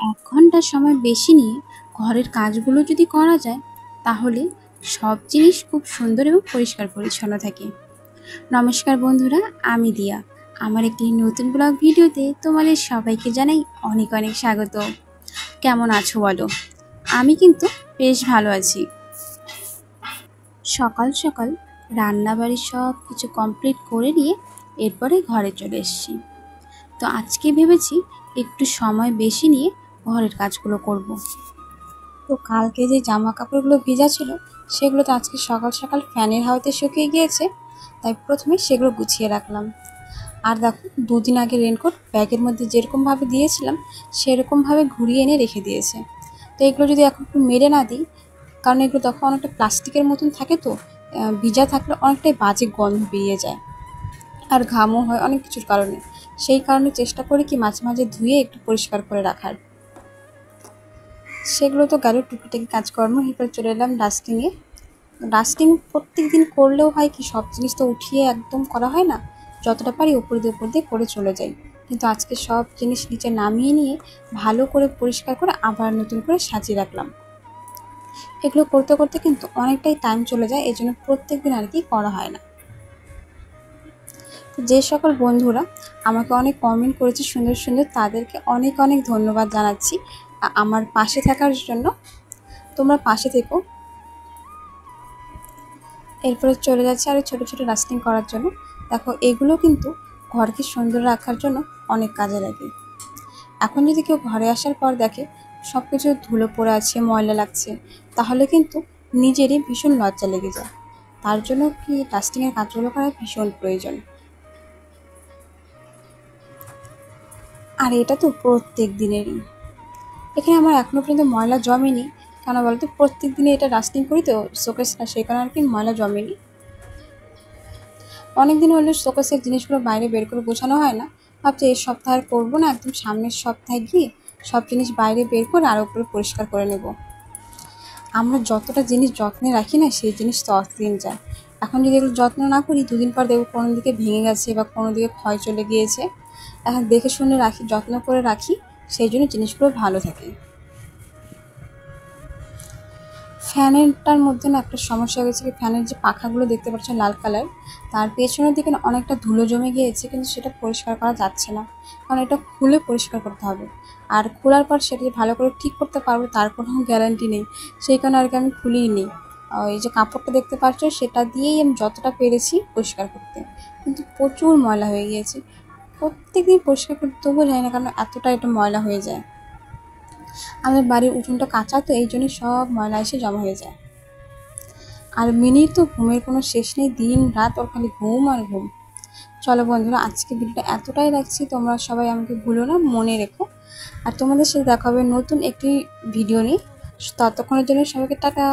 ১ ঘন্টা সময় বেশি নিয়ে ঘরের কাজগুলো যদি করা যায় তাহলে সব জিনিস খুব সুন্দর এবং পরিষ্কার পরিচ্ছন্ন থাকে। নমস্কার বন্ধুরা, আমি দিয়া। আমার একটি নতুন ব্লগ ভিডিওতে তোমাদের সবাইকে জানাই অনেক অনেক স্বাগত। কেমন আছো বলো? আমি কিন্তু বেশ ভালো আছি। সকাল সকাল রান্নাবাড়ি সব কিছু কমপ্লিট করে নিয়ে এরপরে ঘরে চলে এসেছি। তো আজকে ভেবেছি একটু সময় বেশি নিয়ে ঘরের কাজগুলো করব। তো কালকে যে জামা কাপড়গুলো ভেজা ছিল সেগুলো তো আজকে সকাল সকাল ফ্যানের হাওয়াতে শুকিয়ে গিয়েছে, তাই প্রথমে সেগুলো গুছিয়ে রাখলাম। আর দেখো, দুদিন আগে রেনকোট ব্যাগের মধ্যে যেরকমভাবে দিয়েছিলাম সেরকমভাবে ঘুরিয়ে এনে রেখে দিয়েছে। তো এগুলো যদি এখন একটু মেরে না দিই, কারণ এগুলো তখন অনেকটা প্লাস্টিকের মতন থাকে, তো ভিজা থাকলে অনেকটাই বাজে গন্ধ বেরিয়ে যায় আর ঘামও হয় অনেক কিছুর কারণে। সেই কারণে চেষ্টা করি কি মাঝে মাঝে ধুয়ে একটু পরিষ্কার করে রাখার। সেগুলো তো গেল টুকিটাকি কাজকর্ম। এরপর চলে এলাম ডাস্টিংয়ে। ডাস্টিং প্রত্যেক দিন করলেও হয় কি, সব জিনিস তো উঠিয়ে একদম করা হয় না, যতটা পারি উপর দিয়ে করে চলে যাই। কিন্তু আজকে সব জিনিস নিচে নামিয়ে নিয়ে ভালো করে পরিষ্কার করে আবার নতুন করে সাজিয়ে রাখলাম। এগুলো করতে করতে কিন্তু অনেকটাই টাইম চলে যায়, এই জন্য প্রত্যেক দিন আর কি করা হয় না। যে সকল বন্ধুরা আমাকে অনেক কমেন্ট করেছে সুন্দর সুন্দর, তাদেরকে অনেক অনেক ধন্যবাদ জানাচ্ছি আমার পাশে থাকার জন্য। তোমরা পাশে থেকো। এরপরে চলে যাচ্ছে আরও ছোটো ছোটো ডাস্টিং করার জন্য। দেখো, এগুলো কিন্তু ঘরকে সুন্দর রাখার জন্য অনেক কাজে লাগে। এখন যদি কেউ ঘরে আসার পর দেখে সব কিছু ধুলো পড়ে আছে, ময়লা লাগছে, তাহলে কিন্তু নিজেরই ভীষণ লজ্জা লেগে যায়। তার জন্য কি ডাস্টিংয়ের কাজগুলো করা ভীষণ প্রয়োজন। আর এটা তো প্রত্যেক দিনেরই। এখানে আমার এখনও পর্যন্ত ময়লা জমেনি। কেন বলতো, প্রত্যেক দিনে এটা ডাস্টিং করি তো শোকেসটা, সেই কারণে আর কি ময়লা জমেনি। অনেক দিন হলে শোকেসের জিনিসগুলো বাইরে বের করে গোছানো হয় না। ভাবছি এই সপ্তাহে আর করবো না, একদম সামনের সপ্তাহে গিয়ে সব জিনিস বাইরে বের করে আর উপরে পরিষ্কার করে নেব। আমরা যতটা জিনিস যত্নে রাখি না, সেই জিনিস ততদিন যায়। এখন যদি এগুলো যত্ন না করি, দুদিন পর দেখবো কোনো দিকে ভেঙে গেছে বা কোনো দিকে ক্ষয় চলে গিয়েছে। এখন দেখে শুনে রাখি, যত্ন করে রাখি, সেই জন্য জিনিসগুলো ভালো থাকে। ফ্যানেরটার মধ্যে না একটা সমস্যা হয়েছে কি, ফ্যানের যে পাখাগুলো দেখতে পাচ্ছ লাল কালার, তার পেছনের দিকে না অনেকটা ধুলো জমে গিয়েছে, কিন্তু সেটা পরিষ্কার করা যাচ্ছে না। কারণ এটা খুলে পরিষ্কার করতে হবে, আর খোলার পর সেটা যে ভালো করে ঠিক করতে পারবো তার কোনো গ্যারান্টি নেই। সেই কারণে আর কি আমি খুলিই নি। এই যে কাপড়টা দেখতে পাচ্ছ, সেটা দিয়েই আমি যতটা পেরেছি পরিষ্কার করতে, কিন্তু প্রচুর ময়লা হয়ে গিয়েছে। প্রত্যেকদিন পরিষ্কার করতে তবুও যায় না, কারণ এতটা এটা ময়লা হয়ে যায়। আমাদের বাড়ির উঠোনটা কাঁচা, তো এই জন্যই সব ময়লা এসে জমা হয়ে যায়। আর মিনির তো ঘুমের কোনো শেষ নেই, দিন রাত ওর খালি ঘুম আর ঘুম। চলো বন্ধুরা, আজকে ভিডিওটা এতটাই রাখছি। তোমরা সবাই আমাকে ভুলো না, মনে রেখো। আর তোমাদের সাথে দেখা হবে নতুন একটি ভিডিও নিয়ে। ততক্ষণের জন্য সবাইকে টাটা।